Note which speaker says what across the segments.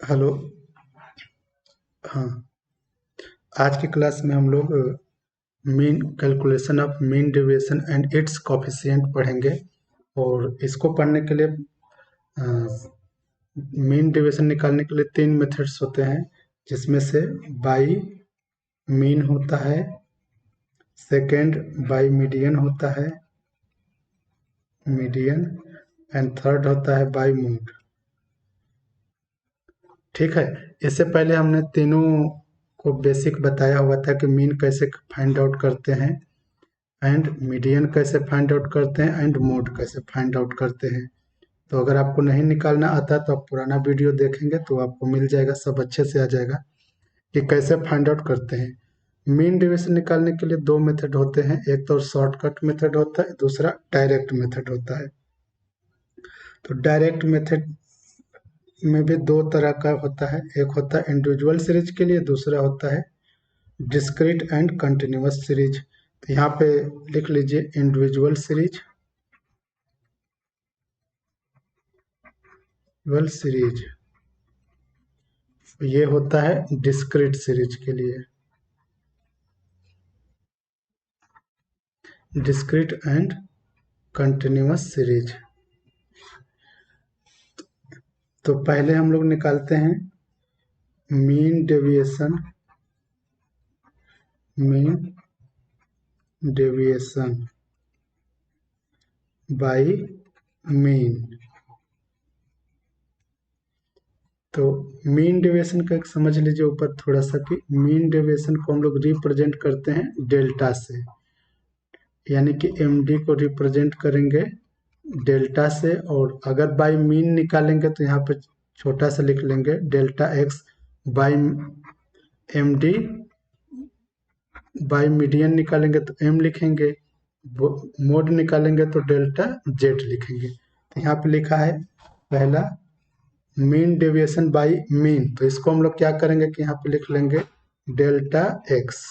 Speaker 1: Hello. हाँ, आज की क्लास में हम लोग mean calculation of mean deviation and it's coefficient पढ़ेंगे। और इसको पढ़ने के लिए मीन डेविएशन निकालने के लिए तीन मेथड्स होते हैं, जिसमें से बाई मीन होता है, सेकेंड बाई मीडियन होता है, मीडियन, एंड थर्ड होता है बाई मोड। ठीक है। इससे पहले हमने तीनों को बेसिक बताया हुआ था कि मीन कैसे फाइंड आउट करते हैं, एंड मीडियन कैसे फाइंड आउट करते हैं, एंड मोड कैसे फाइंड आउट करते हैं। तो अगर आपको नहीं निकालना आता तो आप पुराना वीडियो देखेंगे तो आपको मिल जाएगा, सब अच्छे से आ जाएगा कि कैसे फाइंड आउट करते हैं। मीन डेविएशन निकालने के लिए दो मेथड होते हैं, एक तो शॉर्टकट मेथड होता है, दूसरा डायरेक्ट मेथड होता है। तो डायरेक्ट मेथड में भी दो तरह का होता है, एक होता है इंडिविजुअल सीरीज के लिए, दूसरा होता है डिस्क्रीट एंड कंटिन्यूअस सीरीज। तो यहाँ पे लिख लीजिए इंडिविजुअल सीरीज, सीरीज ये होता है डिस्क्रीट सीरीज के लिए, डिस्क्रीट एंड कंटिन्यूअस सीरीज। तो पहले हम लोग निकालते हैं mean deviation, mean deviation by mean. तो मीन डेविएशन का एक समझ लीजिए ऊपर थोड़ा सा कि मीन डेविएशन को हम लोग रिप्रेजेंट करते हैं डेल्टा से, यानी कि एमडी को रिप्रेजेंट करेंगे डेल्टा से। और अगर बाय मीन निकालेंगे तो यहाँ पे छोटा सा लिख लेंगे delta x by MD, by median निकालेंगे तो एम लिखेंगे, मोड निकालेंगे तो डेल्टा जेड लिखेंगे। तो यहाँ पे लिखा है पहला मीन डेविएशन बाय मीन, तो इसको हम लोग क्या करेंगे कि यहाँ पे लिख लेंगे डेल्टा एक्स।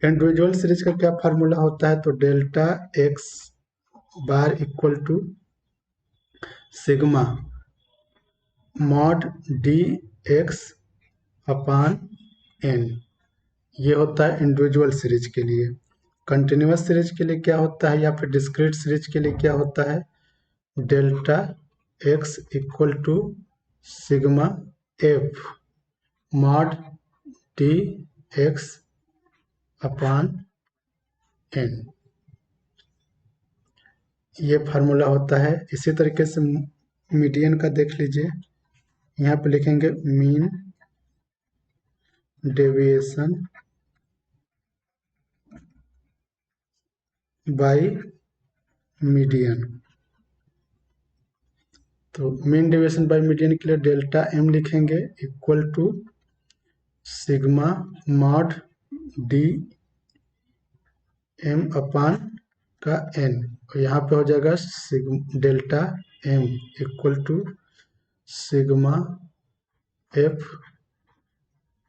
Speaker 1: इंडिविजुअल सीरीज का क्या फार्मूला होता है, तो delta x bar equal to sigma mod D x upon n, ये होता है इंडिविजुअल सीरीज के लिए। कंटिन्यूअस सीरीज के लिए क्या होता है, या फिर डिस्क्रीट सीरीज के लिए क्या होता है, delta x equal to sigma F mod D x upon n, ये फार्मूला होता है। इसी तरीके से मीडियन का देख लीजिए, यहाँ पे लिखेंगे मीन डेविएशन बाय मीडियन। तो मीन डेविएशन बाय मीडियन के लिए डेल्टा एम लिखेंगे equal to sigma mod D M upon का एन, और यहाँ पे हो जाएगा delta M equal to sigma F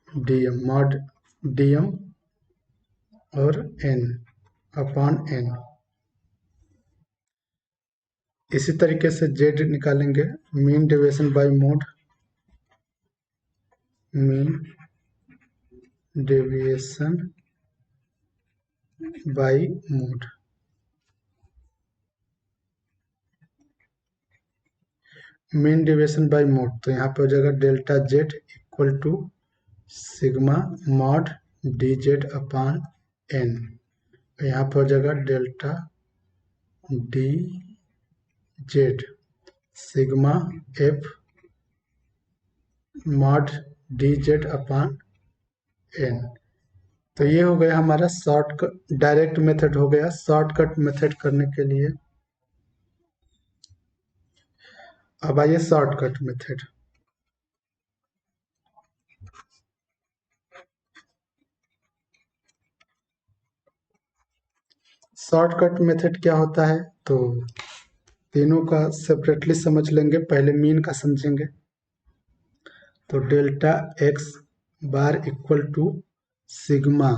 Speaker 1: D M mod D M और एन अपान एन। इसी तरीके से जेड निकालेंगे mean deviation by mode, mean deviation by mode. Mean deviation by mode, तो यहाँ पे हो जाएगा delta Z equal to sigma mod D Z upon N, यहाँ पे हो जाएगा delta D Z sigma F mod D Z upon N. तो ये हो गया हमारा शॉर्टकट, डायरेक्ट मेथड हो गया। शॉर्टकट मेथड करने के लिए अब आइए शॉर्टकट मेथड। शॉर्टकट मेथड क्या होता है, तो तीनों का सेपरेटली समझ लेंगे, पहले मीन का समझेंगे। तो delta x bar equal to sigma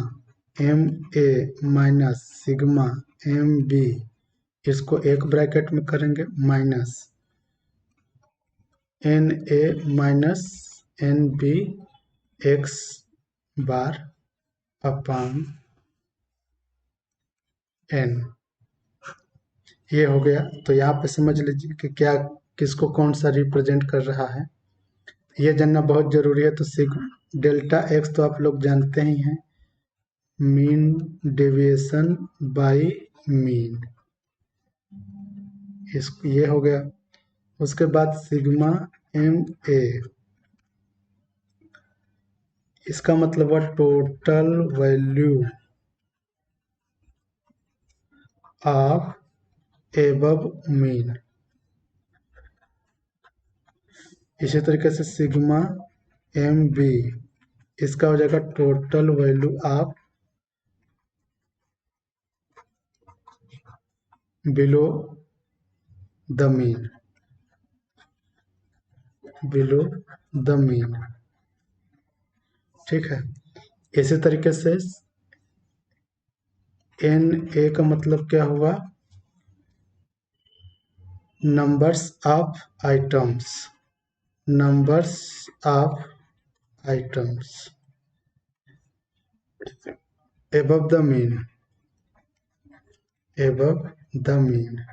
Speaker 1: m a minus sigma m b, इसको एक ब्रैकेट में करेंगे, minus n a minus n b x bar upon n, ये हो गया। तो यहाँ पे समझ लीजिए कि क्या किसको कौन सा रिप्रेजेंट कर रहा है, ये जानना बहुत जरूरी है। तो सिग डेल्टा एक्स तो आप लोग जानते ही हैं, मीन डेविएशन बाय मीन, इस ये हो गया। उसके बाद सिग्मा एम ए, इसका मतलब है total value of above mean. इसी तरीके से सिग्मा एम बी, इसका हो जाएगा total value of below the mean, below the mean, ठीक है। इसी तरीके से एन ए का मतलब क्या हुआ, numbers of items, numbers of items above the mean, above the mean.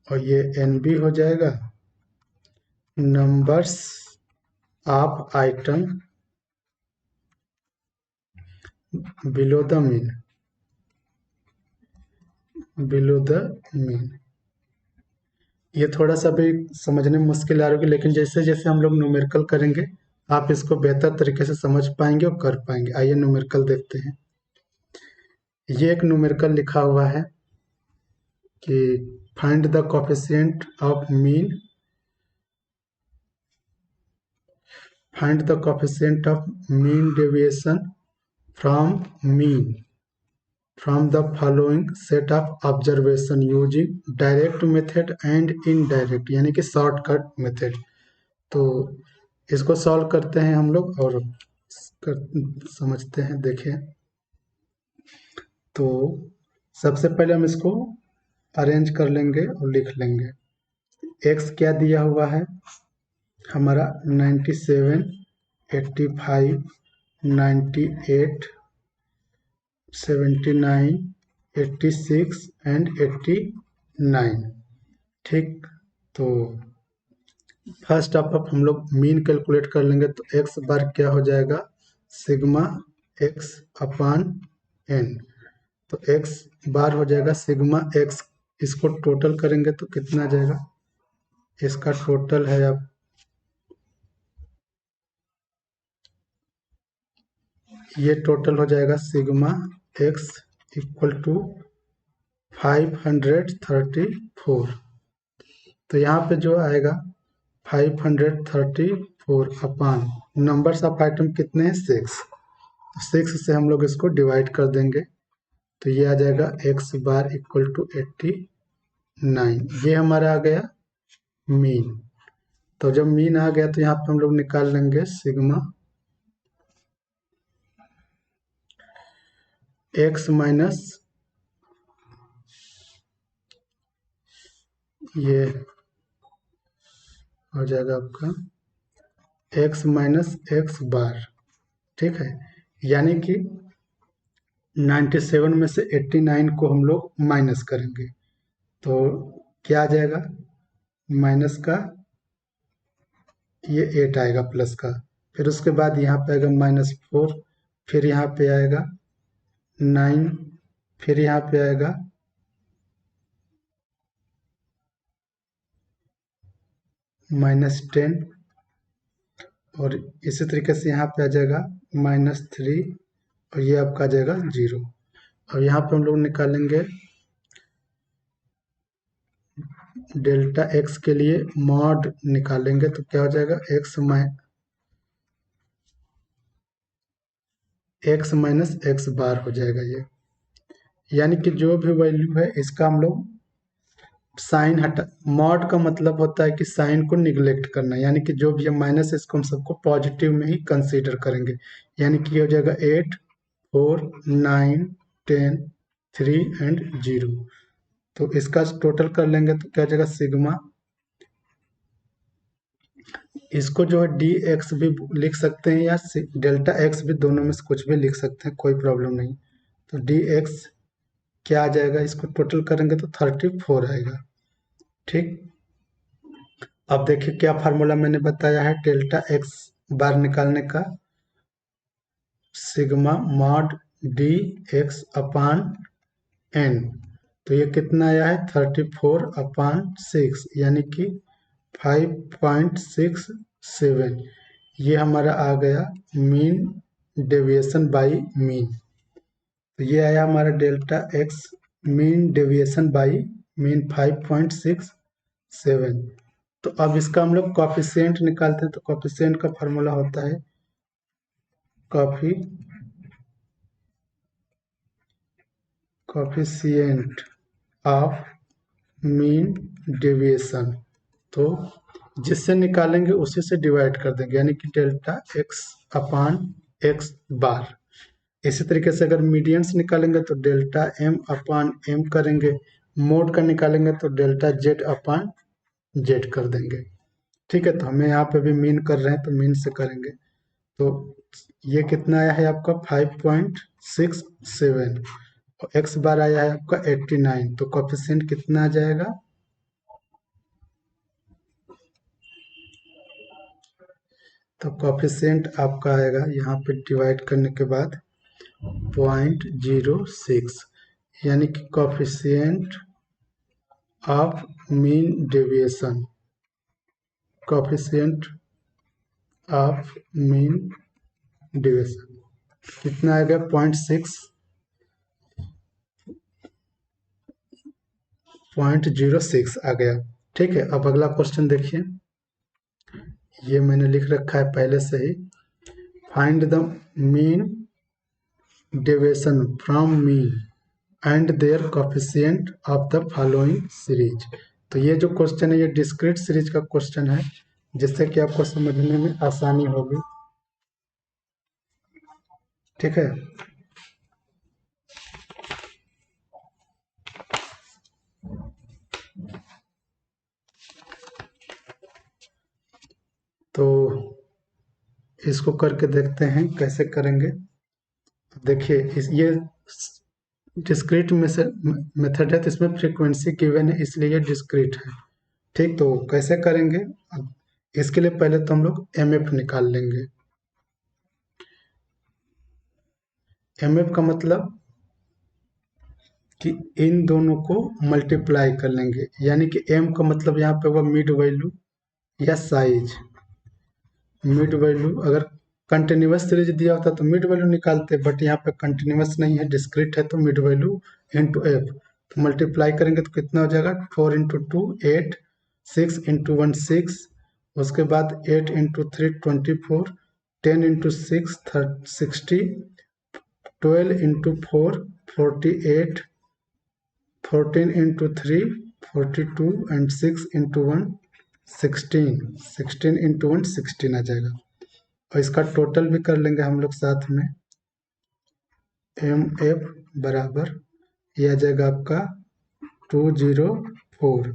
Speaker 1: और ये एन बी हो जाएगा numbers of item below the mean, below the mean. ये थोड़ा सा भी समझने में मुश्किल आ रही है, लेकिन जैसे जैसे हम लोग न्यूमेरिकल करेंगे आप इसको बेहतर तरीके से समझ पाएंगे और कर पाएंगे। आइए न्यूमेरिकल देखते हैं। ये एक न्यूमेरिकल लिखा हुआ है कि find the coefficient of mean, find the coefficient of mean deviation from mean from the following set of observation using direct method and indirect, यानी कि शॉर्टकट मेथड। तो इसको सॉल्व करते हैं हम लोग और समझते हैं। देखिए, तो सबसे पहले हम इसको अरेंज कर लेंगे और लिख लेंगे। एक्स क्या दिया हुआ है हमारा, 97, 85, 98, 79, 86 एंड 89, ठीक। तो फर्स्ट ऑफ हम लोग मीन कैलकुलेट कर लेंगे। तो एक्स बार क्या हो जाएगा, सिग्मा एक्स अपान एन। तो एक्स बार हो जाएगा सिग्मा एक्स, इसको टोटल करेंगे तो कितना आ जाएगा, इसका टोटल है अब, ये टोटल हो जाएगा सिग्मा एक्स इक्वल टू 534। तो यहाँ पे जो आएगा 534 अपान नंबर्स ऑफ आइटम कितने हैं, 6। तो 6 से हम लोग इसको डिवाइड कर देंगे तो ये आ जाएगा एक्स बार इक्वल टू 89। ये हमारा आ गया मीन। तो जब मीन आ गया तो यहाँ पे हम लोग निकाल लेंगे सिग्मा एक्स माइनस ये हो जाएगा आपका एक्स माइनस एक्स बार, ठीक है। यानी कि 97 में से 89 को हम लोग माइनस करेंगे तो क्या आ जाएगा, माइनस का ये 8 आएगा प्लस का, फिर उसके बाद यहाँ पे आएगा -4, फिर यहाँ पे आएगा 9, फिर यहाँ पे आएगा -10 और इसी तरीके से यहाँ पे आ जाएगा -3 और ये आपका आ जाएगा 0। और यहाँ पे हम लोग निकालेंगे डेल्टा एक्स के लिए मॉड निकालेंगे तो क्या हो जाएगा, एक्स माइनस एक्स बार हो जाएगा ये। यानी कि जो भी वैल्यू है इसका हम लोग साइन हटा, मॉड का मतलब होता है कि साइन को निग्लेक्ट करना, यानी कि जो भी है माइनस इसको हम सबको पॉजिटिव में ही कंसीडर करेंगे। यानी कि ये हो जाएगा 8, 4, 9, 10, 3 एंड 0। तो इसका टोटल कर लेंगे तो क्या हो जाएगा, सिग्मा इसको जो है डी एक्स भी लिख सकते हैं या डेल्टा एक्स भी, दोनों में से कुछ भी लिख सकते हैं, कोई प्रॉब्लम नहीं। तो डी एक्स क्या आ जाएगा, इसको टोटल करेंगे तो 34 आएगा। ठीक, अब देखिए क्या फार्मूला मैंने बताया है डेल्टा एक्स बार निकालने का, sigma mod D x upon N. तो ये कितना आया है 34/6, यानी कि 5.67। ये हमारा आ गया मीन डेविएशन बाई मीन। तो ये आया हमारा delta x mean deviation by mean 5.67। तो अब इसका हम लोग कॉफिशिएंट निकालते हैं। तो कॉफिशिएंट का फार्मूला होता है कॉफिशिएंट ऑफ मीन डेविएशन। तो जिससे निकालेंगे उसी से डिवाइड कर देंगे, यानी कि डेल्टा एक्स अपान एक्स बार। इसी तरीके से अगर मीडियन से निकालेंगे तो डेल्टा एम अपान एम करेंगे, मोड का निकालेंगे तो डेल्टा जेड अपान जेड कर देंगे। ठीक है, तो हमें यहाँ पे भी मीन कर रहे हैं तो मीन से करेंगे। तो ये कितना आया है आपका 5.67, और एक्स बार आया है आपका 89। तो कोफिशिएंट कितना आ जाएगा, तो कोफिशिएंट आपका आएगा यहाँ पे डिवाइड करने के बाद 0.06, यानी कि coefficient of mean deviation, coefficient of mean deviation कितना आएगा 0.06 आ गया। ठीक है, अब अगला क्वेश्चन देखिए, ये मैंने लिख रखा है पहले से ही, find the mean deviation from mean and their coefficient of the following series. तो ये जो क्वेश्चन है ये डिस्क्रीट सीरीज का क्वेश्चन है, जिससे कि आपको समझने में आसानी होगी। ठीक है, तो इसको करके देखते हैं कैसे करेंगे। देखिए ये डिस्क्रीट मेथड है, तो इसमें फ्रीक्वेंसी गिवन है इसलिए ये डिस्क्रीट है। ठीक, तो कैसे करेंगे, अब इसके लिए पहले तो हम लोग एमएफ निकाल लेंगे। एमएफ का मतलब कि इन दोनों को मल्टीप्लाई कर लेंगे, यानी कि एम का मतलब यहाँ पे होगा मिड वैल्यू या साइज। मिड वैल्यू अगर कंटिन्यूअस सीरीज दिया होता तो मिड वैल्यू निकालते, बट यहाँ पे कंटिन्यूअस नहीं है, डिस्क्रीट है, तो मिड वैल्यू इंटू एफ। तो मल्टीप्लाई करेंगे तो कितना हो जाएगा 4 इंटू 2 8, 6 इंटू 1 6, उसके बाद 8 into 3 24, 10 into 6 60, 12 into 4 48, 14 into 3 42, and 6 into 1 16, 16 into 1 16 आ जाएगा। और इसका टोटल भी कर लेंगे हम लोग साथ में, एम एफ बराबर ये आ जाएगा आपका 204,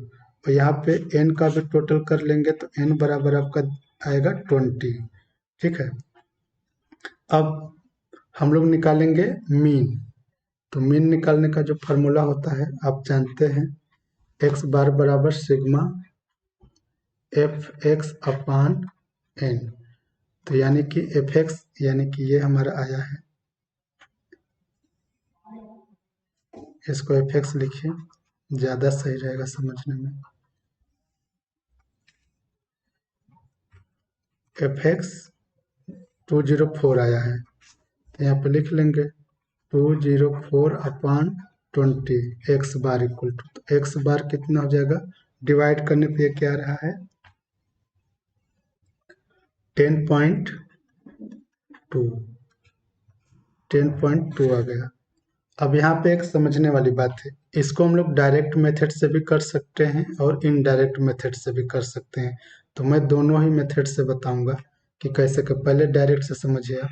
Speaker 1: और यहाँ पे एन का भी टोटल कर लेंगे तो एन बराबर आपका आएगा 20। ठीक है, अब हम लोग निकालेंगे मीन। तो मीन निकालने का जो फार्मूला होता है आप जानते हैं, एक्स बार बराबर sigma f x upon N. तो यानी कि एफ एक्स यानी कि ये हमारा आया है, इसको एफ एक्स लिखिए, ज़्यादा सही रहेगा समझने में। एफ एक्स 204 आया है, तो यहाँ पे लिख लेंगे 204/20 एक्स बार इक्वल टू, तो एक्स बार कितना हो जाएगा, डिवाइड करने पे क्या आ रहा है 10.2, 10.2 आ गया। अब यहाँ पे एक समझने वाली बात है, इसको हम लोग डायरेक्ट मेथड से भी कर सकते हैं और इनडायरेक्ट मेथड से भी कर सकते हैं। तो मैं दोनों ही मेथड से बताऊंगा कि कैसे कर। पहले डायरेक्ट से समझिए आप।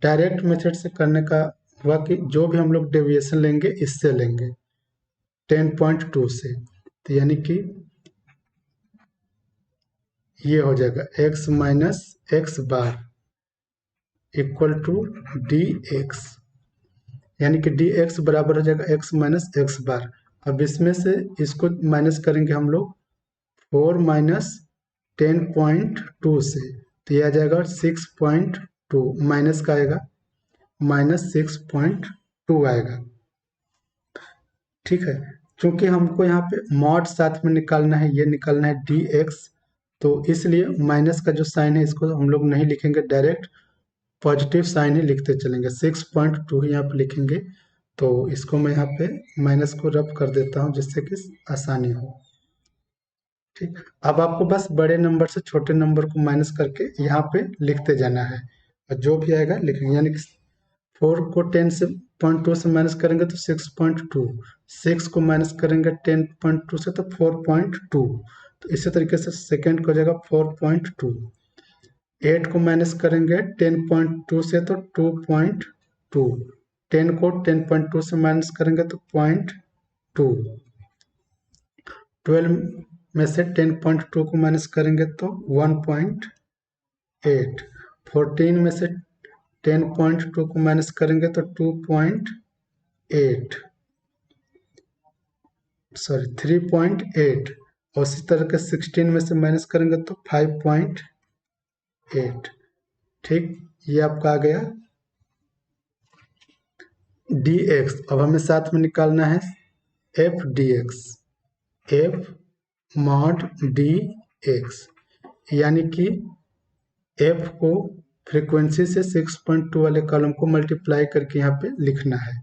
Speaker 1: डायरेक्ट मेथड से करने का हुआ कि जो भी हम लोग डेविएशन लेंगे इससे लेंगे 10.2 से, तो यानी कि ये हो जाएगा x minus x bar equal to d x, यानी कि डी एक्स बराबर हो जाएगा x माइनस एक्स बार। अब इसमें से इसको माइनस करेंगे हम लोग 4 माइनस 10.2 से, तो ये आ जाएगा 6.2, माइनस का आएगा -6.2 आएगा। ठीक है, क्योंकि हमको यहाँ पे मॉड साथ में निकालना है, ये निकालना है डी एक्स, तो इसलिए माइनस का जो साइन है इसको हम लोग नहीं लिखेंगे, डायरेक्ट पॉजिटिव साइन ही लिखते चलेंगे, 6.2 ही यहाँ पे लिखेंगे। तो इसको मैं यहाँ पे माइनस को रब कर देता हूँ जिससे कि आसानी हो। ठीक, अब आपको बस बड़े नंबर से छोटे नंबर को माइनस करके यहाँ पे लिखते जाना है, और जो भी आएगा लिखेंगे, यानी कि 4 को 10.2 से माइनस करेंगे तो 6.2, 6 को माइनस करेंगे 10.2 से तो 4.2, तो इसी तरीके से सेकेंड को हो जाएगा 4.2, 8 को माइनस करेंगे 10.2 से तो 2.2, 10 को 10.2 से माइनस करेंगे तो 0.2, 12 में से 10.2 को माइनस करेंगे तो 1.8, 14 में से 10.2 को माइनस करेंगे तो 2.8, सॉरी 3.8, और इसी तरह के 16 में से माइनस करेंगे तो 5.8। ठीक, ये आपका आ गया dx। अब हमें साथ में निकालना है f dx, f mod dx, यानी कि f को फ्रीक्वेंसी से 6.2 वाले कॉलम को मल्टीप्लाई करके यहाँ पे लिखना है।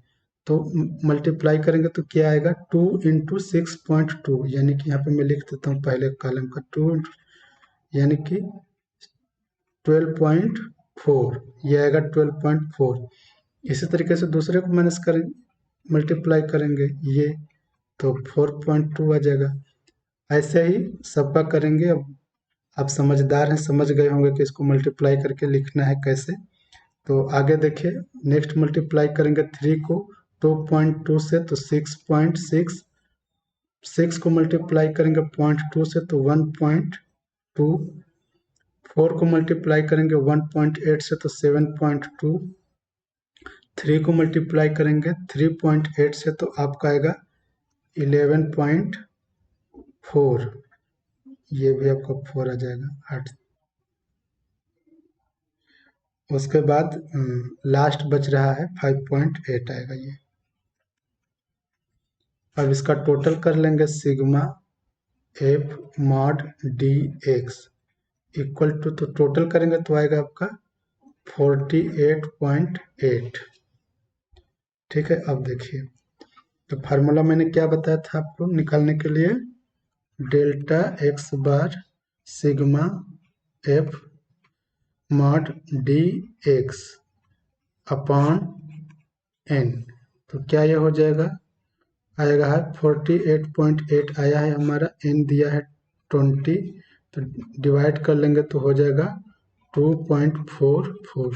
Speaker 1: तो मल्टीप्लाई करेंगे तो क्या आएगा 2 इंटू 6.2, यानी कि यहाँ पे मैं लिख देता हूँ पहले कॉलम का 2, यानी कि 12.4, ये आएगा 12.4। इसी तरीके से दूसरे को माइनस करें, मल्टीप्लाई करेंगे ये, तो 4.2 आ जाएगा। ऐसे ही सबका करेंगे। अब आप समझदार हैं, समझ गए होंगे कि इसको मल्टीप्लाई करके लिखना है कैसे। तो आगे देखिए, नेक्स्ट मल्टीप्लाई करेंगे 3 को 2.2 से तो 6.6, 6 को मल्टीप्लाई करेंगे 0.2 से तो 1.2, 4 को मल्टीप्लाई करेंगे 1.8 से तो 7.2, 3 को मल्टीप्लाई करेंगे 3.8 से तो आपका आएगा 11.4, ये भी आपका 4 आ जाएगा 8। उसके बाद लास्ट बच रहा है 5.8 आएगा ये। अब इसका टोटल कर लेंगे, sigma F mod D x equal to, तो टोटल करेंगे तो आएगा आपका 48.8। ठीक है, अब देखिए, तो फार्मूला मैंने क्या बताया था आपको निकालने के लिए, delta x bar sigma F mod D X upon N, तो क्या ये हो जाएगा, आएगा है 48.8 आया है हमारा, एन दिया है 20, तो डिवाइड कर लेंगे तो हो जाएगा 2.44,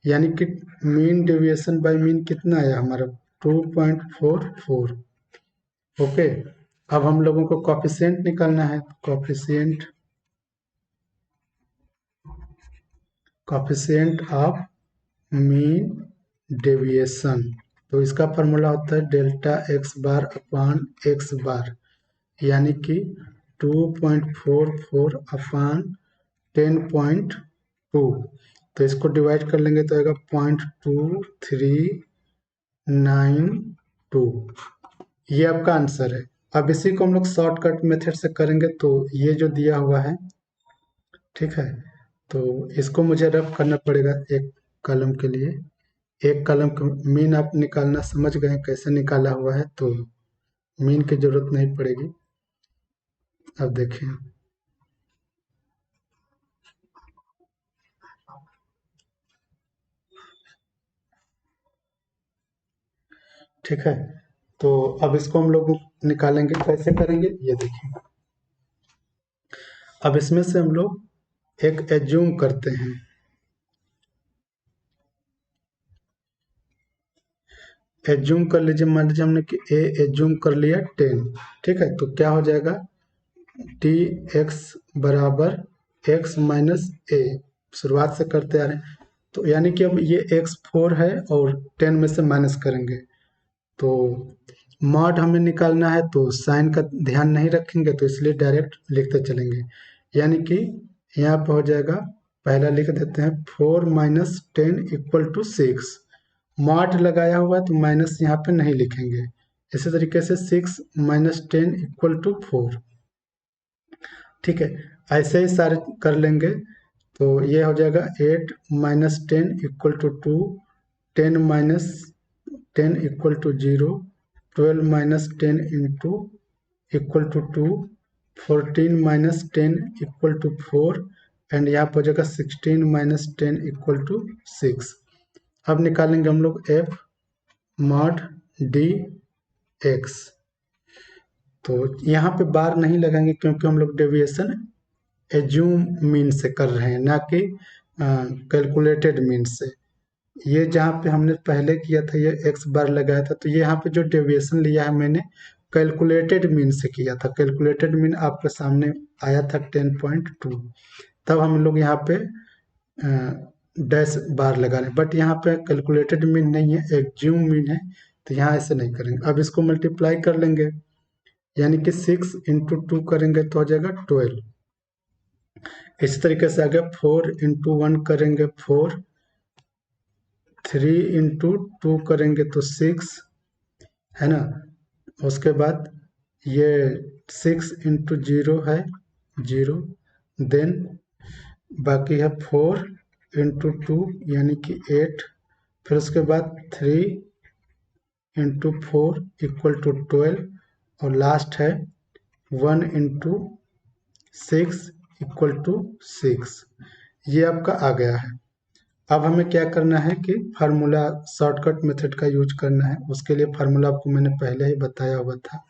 Speaker 1: यानी कि मीन डेविएशन बाय मीन कितना आया हमारा 2.44। ओके, अब हम लोगों को कॉफिशिएंट निकालना है, कॉफिशिएंट ऑफ मीन डेविएशन, तो इसका फॉर्मूला होता है डेल्टा एक्स बार अपान एक्स बार, यानी कि 2.44 अपान 10.2, तो इसको डिवाइड कर लेंगे तो आएगा 0.2392, ये आपका आंसर है। अब इसी को हम लोग शॉर्टकट मेथड से करेंगे, तो ये जो दिया हुआ है, ठीक है, तो इसको मुझे रब करना पड़ेगा एक कॉलम के लिए। एक कॉलम का मीन आप निकालना समझ गए कैसे निकाला हुआ है, तो मीन की जरूरत नहीं पड़ेगी। अब देखिए, ठीक है, तो अब इसको हम लोग निकालेंगे, कैसे करेंगे ये देखिए। अब इसमें से हम लोग एक एज्यूम करते हैं, एज्यूम कर लीजिए, मान लीजिए हमने कि ए एज्यूम कर लिया 10, ठीक है, तो क्या हो जाएगा टी एक्स बराबर एक्स माइनस ए, शुरुआत से करते आ रहे हैं। तो यानी कि अब ये x4 है और 10 में से माइनस करेंगे, तो मॉड हमें निकालना है तो साइन का ध्यान नहीं रखेंगे, तो इसलिए डायरेक्ट लिखते चलेंगे। यानी कि यहाँ पे हो जाएगा, पहला लिख देते हैं 4 माइनस 10 इक्वल टू 6। मॉड लगाया हुआ है तो माइनस यहाँ पे नहीं लिखेंगे। इसी तरीके से 6 माइनस 10 इक्वल टू 4। ठीक है, ऐसे ही सारे कर लेंगे। तो ये हो जाएगा 8 minus 10 equal to 2, 10 minus 10 equal to 0, 12 minus 10 into equal to 2, 14 minus 10 equal to 4, and यहाँ पर हो जाएगा 16 माइनस 10 इक्वल टू 6। अब निकालेंगे हम लोग एफ मॉड डी एक्स। तो यहाँ पे बार नहीं लगाएंगे क्योंकि हम लोग डेविएशन एज्यूम मीन से कर रहे हैं, ना कि कैलकुलेटेड मीन से। ये जहाँ पे हमने पहले किया था, ये एक्स बार लगाया था, तो ये यहाँ पे जो डेविएशन लिया है मैंने कैलकुलेटेड मीन से किया था। कैलकुलेटेड मीन आपके सामने आया था 10.2, तब हम लोग यहाँ पे डैश बार लगा रहे हैं। बट यहाँ पे कैलकुलेटेड मीन नहीं है, एज्यूम मीन है, तो यहाँ ऐसे नहीं करेंगे। अब इसको मल्टीप्लाई कर लेंगे, यानी कि 6 इंटू 2 करेंगे तो हो जाएगा 12। इसी तरीके से आगे 4 इंटू 1 करेंगे 4, 3 इंटू 2 करेंगे तो 6, है ना। उसके बाद ये 6 इंटू 0 है 0, देन बाकी है 4 इंटू 2 यानी कि 8, फिर उसके बाद 3 इंटू 4 इक्वल टू 12, और लास्ट है 1 इंटू 6 इक्वल टू 6। ये आपका आ गया है। अब हमें क्या करना है कि फार्मूला शॉर्टकट मेथड का यूज करना है। उसके लिए फार्मूला आपको मैंने पहले ही बताया हुआ था।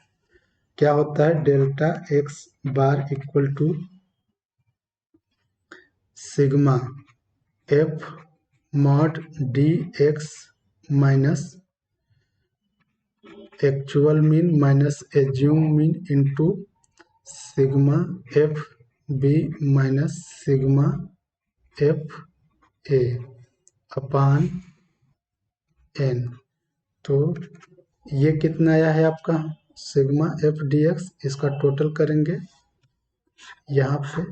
Speaker 1: क्या होता है, delta x bar equal to sigma F mod D x minus actual mean minus assume mean into sigma f b minus sigma f a upon N. तो ये कितना आया है आपका सिग्मा एफ डी एक्स, इसका टोटल करेंगे यहाँ पे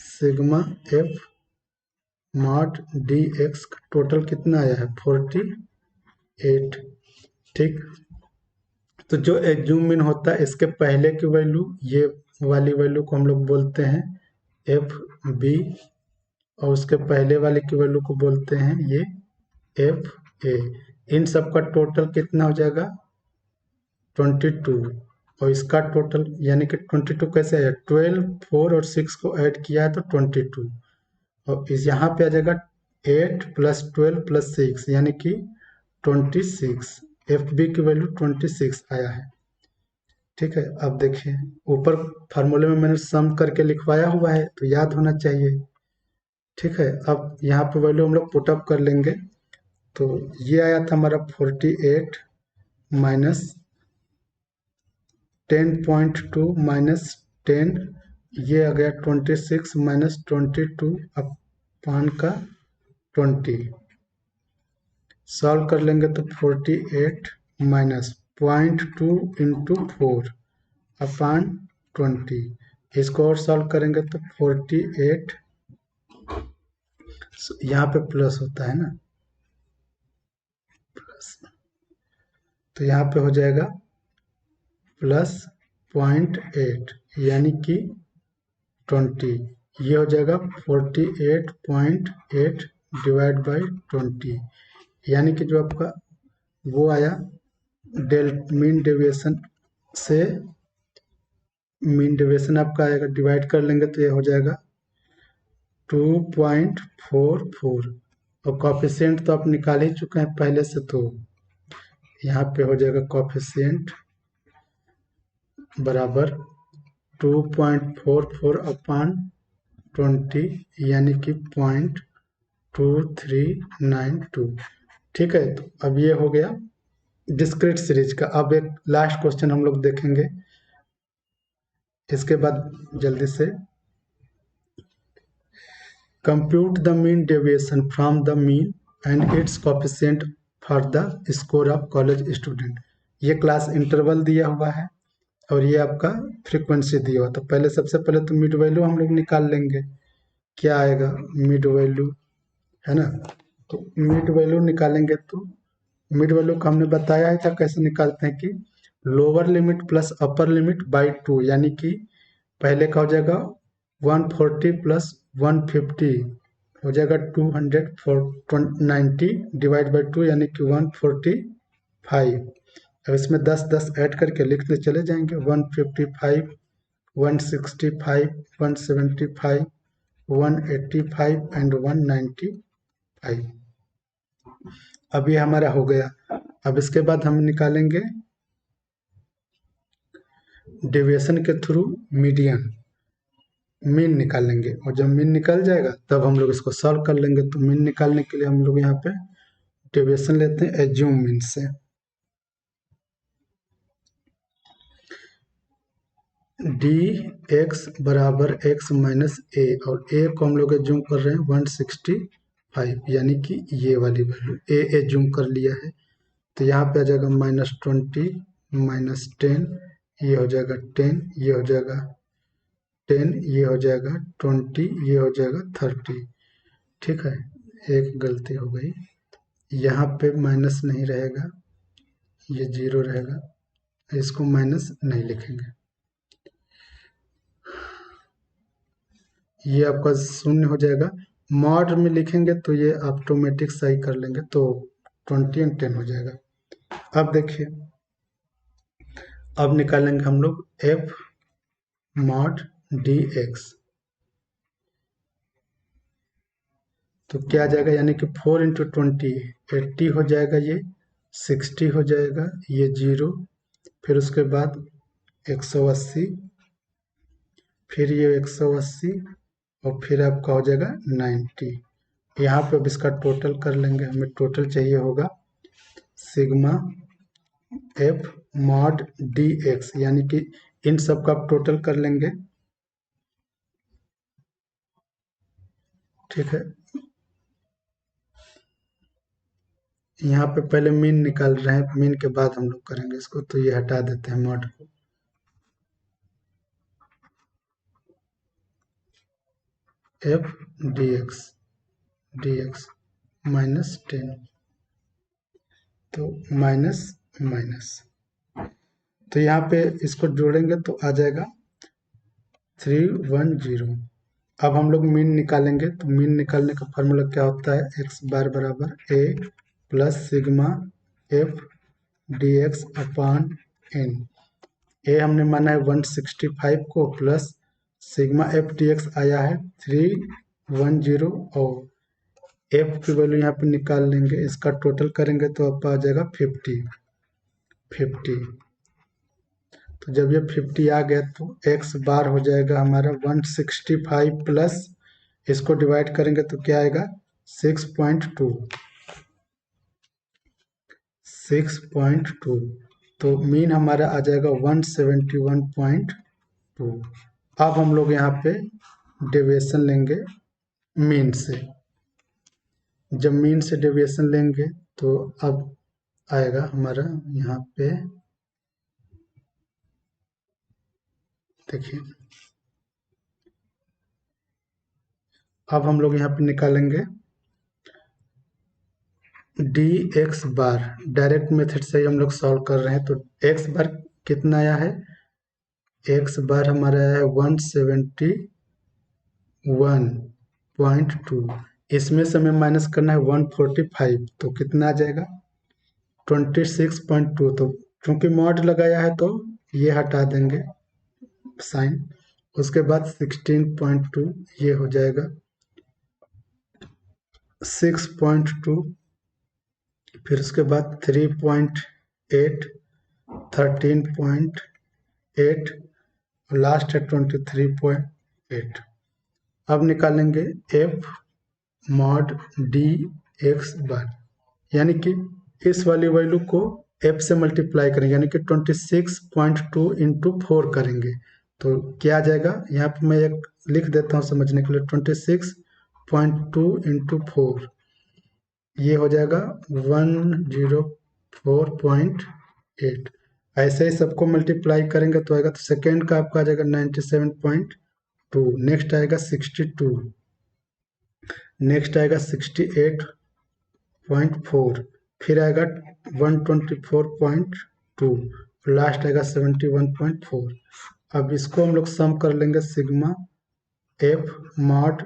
Speaker 1: sigma F mod D x का टोटल कितना आया है 48। ठीक, तो जो एज्यूम मीन होता है इसके पहले की वैल्यू, ये वाली वैल्यू को हम लोग बोलते हैं एफ बी, और उसके पहले वाले की वैल्यू को बोलते हैं ये एफ ए। इन सब का टोटल कितना हो जाएगा 22, और इसका टोटल यानी कि 22 कैसे आया, 12 4 और 6 को ऐड किया है तो 22, और इस यहाँ पे आ जाएगा 8 प्लस 12 प्लस 6 यानी कि 26। एफ बी की वैल्यू 26 आया है। ठीक है, अब देखिए ऊपर फार्मूले में मैंने सम करके लिखवाया हुआ है तो याद होना चाहिए। ठीक है, अब यहाँ पे वैल्यू हम लोग पुटअप कर लेंगे। तो ये आया था हमारा 48 माइनस 10.2 माइनस 10, ये आ गया 26 माइनस 22 अपान का 20। सॉल्व कर लेंगे तो 48 माइनस 0.2 इंटू 4 अपान 20। इसको और सॉल्व करेंगे तो 48, यहाँ पे प्लस होता है ना, प्लस, तो यहाँ पे हो जाएगा प्लस 0.8 यानी कि 20। ये हो जाएगा 48.8 डिवाइड बाई 20, यानी कि जो आपका वो आया मीन डेविएशन से, मीन डेविएशन आपका आएगा, डिवाइड कर लेंगे तो ये हो जाएगा 2.44, और कॉफिशिएंट तो आप निकाल ही चुके हैं पहले से, तो यहाँ पे हो जाएगा कॉफिशिएंट बराबर 2.44 अपान 20 यानी कि 0.2392। ठीक है, तो अब ये हो गया डिस्क्रीट सीरीज का। अब एक लास्ट क्वेश्चन हम लोग देखेंगे, इसके बाद जल्दी से compute the mean deviation from the mean and it's coefficient for the score of college student. ये क्लास इंटरवल दिया हुआ है और ये आपका फ्रीक्वेंसी दिया हुआ। तो पहले सबसे पहले तो मिड वैल्यू हम लोग निकाल लेंगे। क्या आएगा? मिड वैल्यू है ना। तो मिड वैल्यू निकालेंगे तो मिड वैल्यू को हमने बताया ही था कैसे निकालते हैं कि lower limit plus upper limit by 2, यानी कि पहले का हो जाएगा 140 प्लस 150 हो जाएगा 290 डिवाइड बाई 2 यानी कि 145। अब इसमें 10 ऐड करके लिखते चले जाएंगे 155 165 175 185 एंड 195। अब ये हमारा हो गया। अब इसके बाद हम निकालेंगे डेविएशन के थ्रू मीडियन, मीन निकालेंगे। और जब मीन निकल जाएगा तब हम लोग इसको सॉल्व कर लेंगे। तो मीन निकालने के लिए हम लोग यहाँ पे डेविएशन लेते हैं एज्यूम मीन से। डी एक्स बराबर एक्स माइनस ए, और ए को हम लोग एज्यूम कर रहे हैं 165, यानी कि ये वाली वैल्यू ए एज्यूम कर लिया है। तो यहाँ पे आ जाएगा -20 -10, ये हो जाएगा 10, ये हो जाएगा 10, ये हो जाएगा 20, ये हो जाएगा 30। ठीक है, एक गलती हो गई, यहाँ पे माइनस नहीं रहेगा, ये 0 रहेगा, इसको माइनस नहीं लिखेंगे। ये आपका 0 हो जाएगा। मॉड में लिखेंगे तो ये ऑटोमेटिक सही कर लेंगे, तो 20 और 10 हो जाएगा। अब देखिए, अब निकालेंगे हम लोग एफ मॉड डी एक्स। तो क्या आ जाएगा, यानी कि 4 इंटू 20 80 हो जाएगा, ये 60 हो जाएगा, ये 0, फिर उसके बाद 180, फिर ये 180 और फिर आपका हो जाएगा 90। यहाँ पे अब इसका टोटल कर लेंगे, हमें टोटल चाहिए होगा sigma F mod D x, यानी कि इन सब का आप टोटल कर लेंगे। ठीक है, यहाँ पे पहले मीन निकाल रहे हैं, मीन के बाद हम लोग करेंगे इसको। तो ये हटा देते हैं मॉड को, एफ डी एक्स -10, तो माइनस माइनस, तो यहाँ पे इसको जोड़ेंगे तो आ जाएगा 310। अब हम लोग मीन निकालेंगे। तो मीन निकालने का फॉर्मूला क्या होता है, एक्स बार बराबर A plus sigma F D X upon N. A हमने माना है 165 को, plus sigma F D X आया है 310, और एफ की वैल्यू यहाँ पे निकाल लेंगे, इसका टोटल करेंगे तो आपका आ जाएगा 50। तो जब ये 50 आ गया तो एक्स बार हो जाएगा हमारा 165 प्लस, इसको डिवाइड करेंगे तो क्या आएगा 6.2। तो मीन हमारा आ जाएगा 171.2। अब हम लोग यहाँ पे डेविएशन लेंगे मीन से। जब मीन से डेविएशन लेंगे तो अब आएगा हमारा यहाँ पे, देखिए अब हम लोग यहाँ पे निकालेंगे डी एक्स बार। डायरेक्ट मेथड से ही हम लोग सॉल्व कर रहे हैं। तो एक्स बार कितना आया है, एक्स बार हमारा आया है 171.2। इसमें से हमें माइनस करना है 145, तो कितना आ जाएगा 26.2। तो चूंकि मॉड लगाया है तो ये हटा देंगे साइन, उसके बाद 16.2, ये हो जाएगा 6.2, फिर उसके बाद 3.8, 13.8, लास्ट है 23.8। अब निकालेंगे एफ मॉड डी एक्स बार, यानी कि इस वाली वैल्यू को एफ से मल्टीप्लाई करेंगे, यानी कि 26.2 इंटू 4 करेंगे। तो क्या आ जाएगा, यहाँ पे मैं एक लिख देता हूँ समझने के लिए, 0.2 इंटू 4, ये हो जाएगा 104.8। ऐसे ही सबको मल्टीप्लाई करेंगे तो आएगा, तो सेकेंड का आपका आ जाएगा 97.2, नेक्स्ट आएगा 62, नेक्स्ट आएगा 68.4, फिर आएगा 124.2, लास्ट आएगा 71.4। अब इसको हम लोग सम कर लेंगे, sigma F mod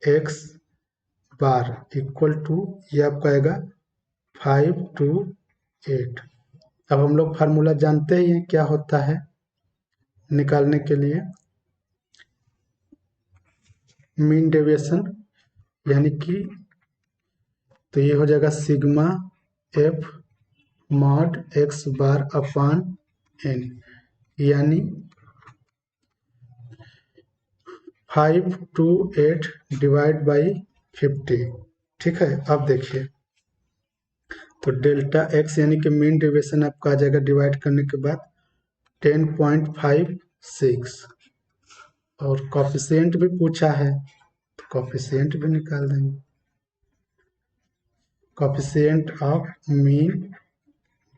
Speaker 1: x bar equal to, ये आपका आएगा 528। अब हम लोग फार्मूला जानते ही हैं क्या होता है निकालने के लिए, मीन डेविएशन, यानी कि तो ये हो जाएगा sigma F mod x bar upon N, यानी 528 डिवाइड बाई 50। ठीक है, अब देखिए, तो डेल्टा एक्स यानी कि मीन डेविएशन आपका आ जाएगा डिवाइड करने के बाद 10.56, और कॉफिशिएंट भी पूछा है तो कॉफिशिएंट भी निकाल देंगे, कॉफिशिएंट ऑफ मीन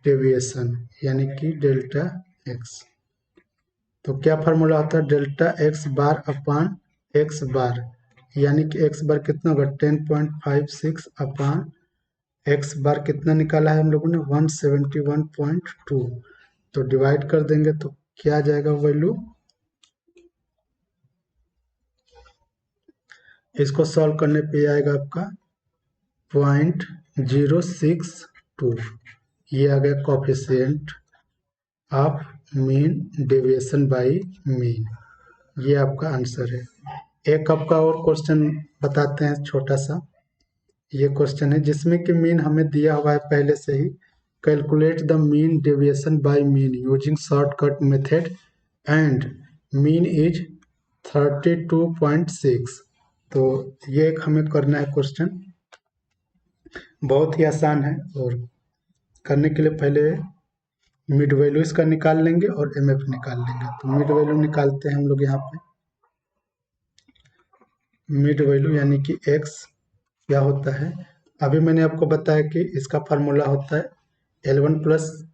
Speaker 1: डेविएशन यानी कि डेल्टा एक्स। तो क्या फार्मूला होता है, डेल्टा एक्स बार अपान एक्स बार, यानी कि एक्स बार कितना होगा 10.56 अपान एक्स बार कितना निकाला है हम लोगों ने 171.2, तो डिवाइड कर देंगे तो क्या आ जाएगा वैल्यू, इसको सॉल्व करने पे आएगा आपका 0.062, ये आ गया coefficient of mean deviation by mean, ये आपका आंसर है। एक आपका और क्वेश्चन बताते हैं छोटा सा, ये क्वेश्चन है जिसमें कि मीन हमें दिया हुआ है पहले से ही, calculate the mean deviation by mean using shortcut method and mean is 32.6। तो ये एक हमें करना है क्वेश्चन, बहुत ही आसान है, और करने के लिए पहले मिड वैल्यू इसका निकाल लेंगे और एमएफ निकाल लेंगे। तो मिड वैल्यू निकालते हैं हम लोग यहाँ पे, मिड वैल्यू यानी कि एक्स क्या होता है, अभी मैंने आपको बताया कि इसका फार्मूला होता है L1 plus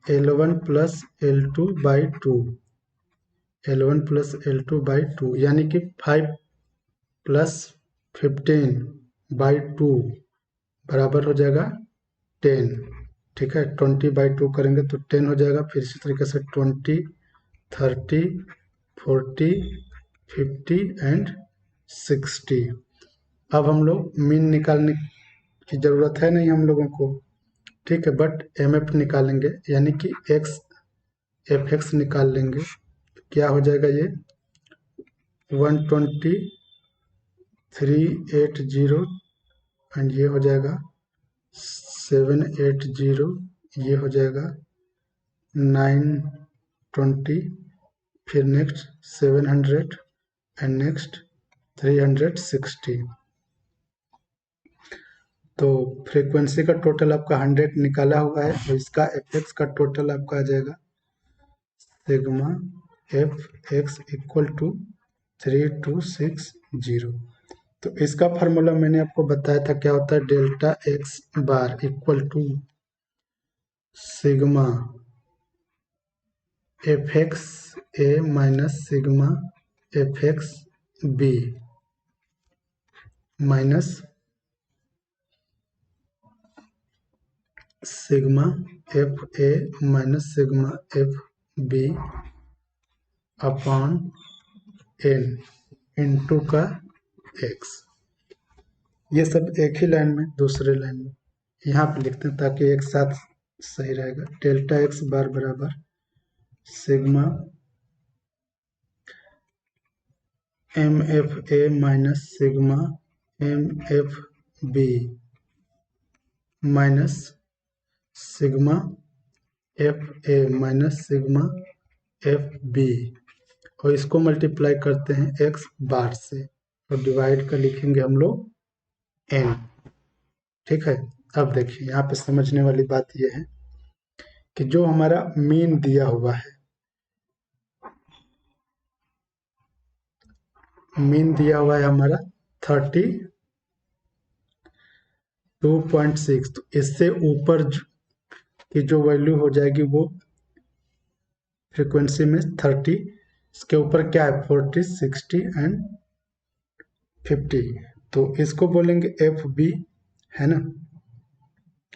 Speaker 1: L2 by 2, L1 plus L2 by 2, यानी कि 5 प्लस 15 बाई 2 बराबर हो जाएगा 10। ठीक है, 20 बाई 2 करेंगे तो 10 हो जाएगा, फिर इसी तरीके से 20, 30, 40, 50 एंड 60। अब हम लोग मीन निकालने की ज़रूरत है नहीं हम लोगों को, ठीक है, बट एम एफ निकालेंगे, यानी कि एक्स एफ एक्स निकाल लेंगे। क्या हो जाएगा ये 12380, एंड ये हो जाएगा 780, ये हो जाएगा 920, फिर नेक्स्ट 700 एंड नेक्स्ट 360। तो फ्रीक्वेंसी का टोटल आपका 100 निकाला हुआ है, तो इसका एफ एक्स का टोटल आपका आ जाएगा sigma f x equal to 3260। तो इसका फार्मूला मैंने आपको बताया था क्या होता है, delta x bar equal to sigma f x a minus sigma f x b minus sigma f a minus sigma f b upon n into का एक्स। ये सब एक ही लाइन में, दूसरे लाइन में यहाँ पे लिखते हैं ताकि एक साथ सही रहेगा। डेल्टा एक्स बार बराबर sigma m f a minus sigma m f b minus sigma f a minus sigma f b, और इसको मल्टीप्लाई करते हैं एक्स बार से, और डिवाइड कर लिखेंगे हम लोग एन। ठीक है, अब देखिए यहाँ पे समझने वाली बात यह है कि जो हमारा मीन दिया हुआ है, मीन दिया हुआ है हमारा 32.6, तो इससे ऊपर की जो वैल्यू हो जाएगी वो फ्रीक्वेंसी में 30, इसके ऊपर क्या है 40, 60 एंड 50, तो इसको बोलेंगे एफ बी, है ना,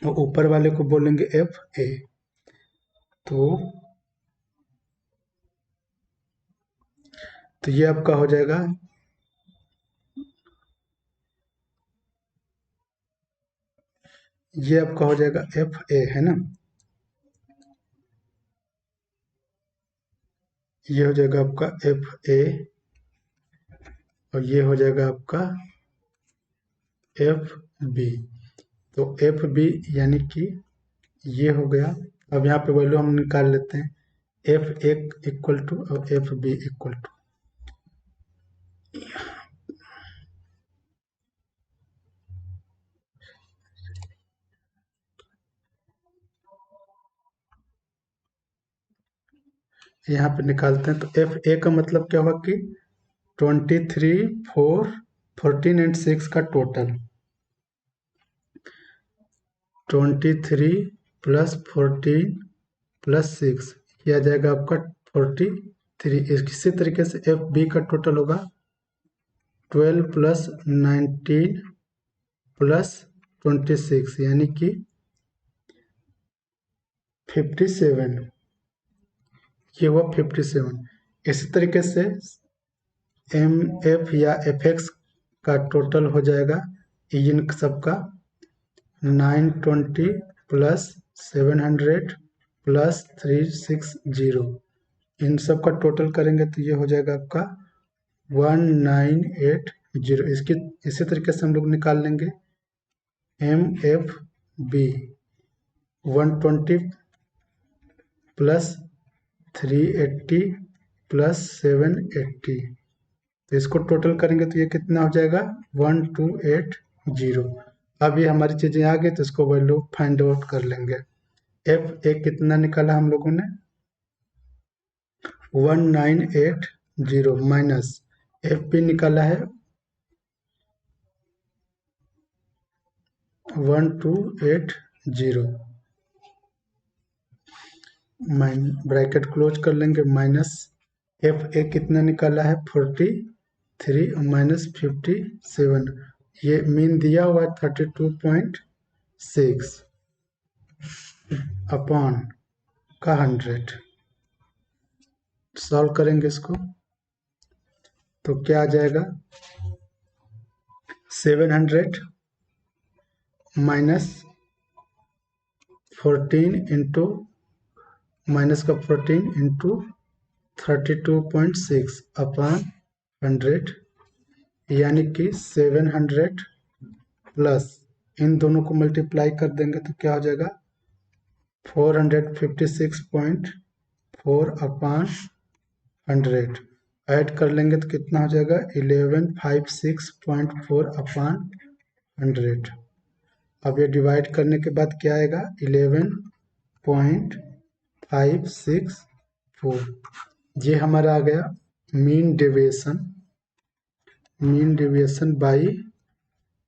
Speaker 1: और ऊपर वाले को बोलेंगे एफ ए। तो ये आपका हो जाएगा एफ ए, है ना, ये हो जाएगा आपका एफ ए, और ये हो जाएगा आपका एफ बी। तो एफ बी यानी कि ये हो गया। अब यहाँ पे वैल्यू हम निकाल लेते हैं, एफ एक इक्वल टू और एफ बी इक्वल टू, यहाँ पे निकालते हैं। तो एफ ए का मतलब क्या होगा कि 23, 4, 14 एंड 6 का टोटल, 23 प्लस 14 प्लस 6, यह आ जाएगा आपका 43। इसी तरीके से एफ बी का टोटल होगा 12 प्लस 19 प्लस 26 यानी कि 57, ये हुआ 57। इसी तरीके से एम एफ या एफ एक्स का टोटल हो जाएगा इन सबका 920 प्लस 700 प्लस 360, इन सब का टोटल करेंगे तो ये हो जाएगा आपका 1980। इसकी इसी तरीके से हम लोग निकाल लेंगे m f b 120 plus 380 plus 780, तो इसको टोटल करेंगे तो ये कितना हो जाएगा 1280। अब ये हमारी चीजें आ गई तो इसको वैल्यू फाइंड आउट कर लेंगे। एफ ए कितना निकाला हम लोगों ने 1980 माइनस एफ बी निकाला है 1280, ब्रैकेट क्लोज कर लेंगे, माइनस एफ ए कितना निकाला है 43 माइनस 57, ये मीन दिया हुआ है 32.6 अपॉन का 100। सॉल्व करेंगे इसको तो क्या आ जाएगा 700 माइनस 14 इंटू माइनस का 14 इंटू 32.6 अपॉन 100, यानी कि 700 प्लस इन दोनों को मल्टीप्लाई कर देंगे तो क्या हो जाएगा 456.4 अपॉन 100, ऐड कर लेंगे तो कितना हो जाएगा 1156.4 अपॉन 100। अब ये डिवाइड करने के बाद क्या आएगा 11.564, ये हमारा आ गया मीन डेविएशन बाई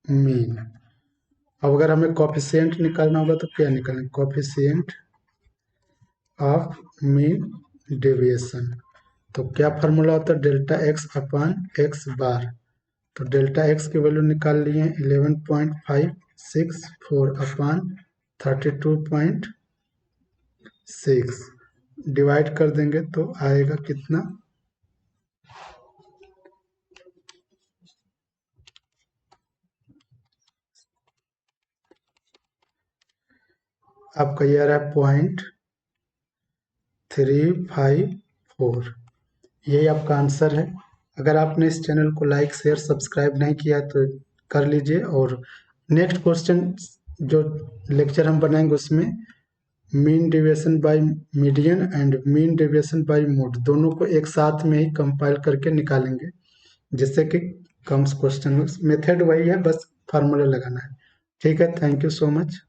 Speaker 1: मीन। अब अगर हमें कोफिशिएंट निकालना होगा तो क्या निकालेंगे कोफिशिएंट ऑफ मीन डेविएशन, तो क्या फार्मूला होता है डेल्टा एक्स अपॉन एक्स बार। तो डेल्टा एक्स की वैल्यू निकाल लिए 11.564 अपॉन 32.6, डिवाइड कर देंगे तो आएगा कितना आपका ये आ रहा है 0.354, यही आपका आंसर है। अगर आपने इस चैनल को लाइक शेयर सब्सक्राइब नहीं किया तो कर लीजिए, और नेक्स्ट क्वेश्चन जो लेक्चर हम बनाएंगे उसमें mean deviation by median and mean deviation by mode दोनों को एक साथ में ही कंपाइल करके निकालेंगे, जिससे कि कम क्वेश्चन, मेथड वही है, बस फार्मूला लगाना है। ठीक है, थैंक यू सो मच।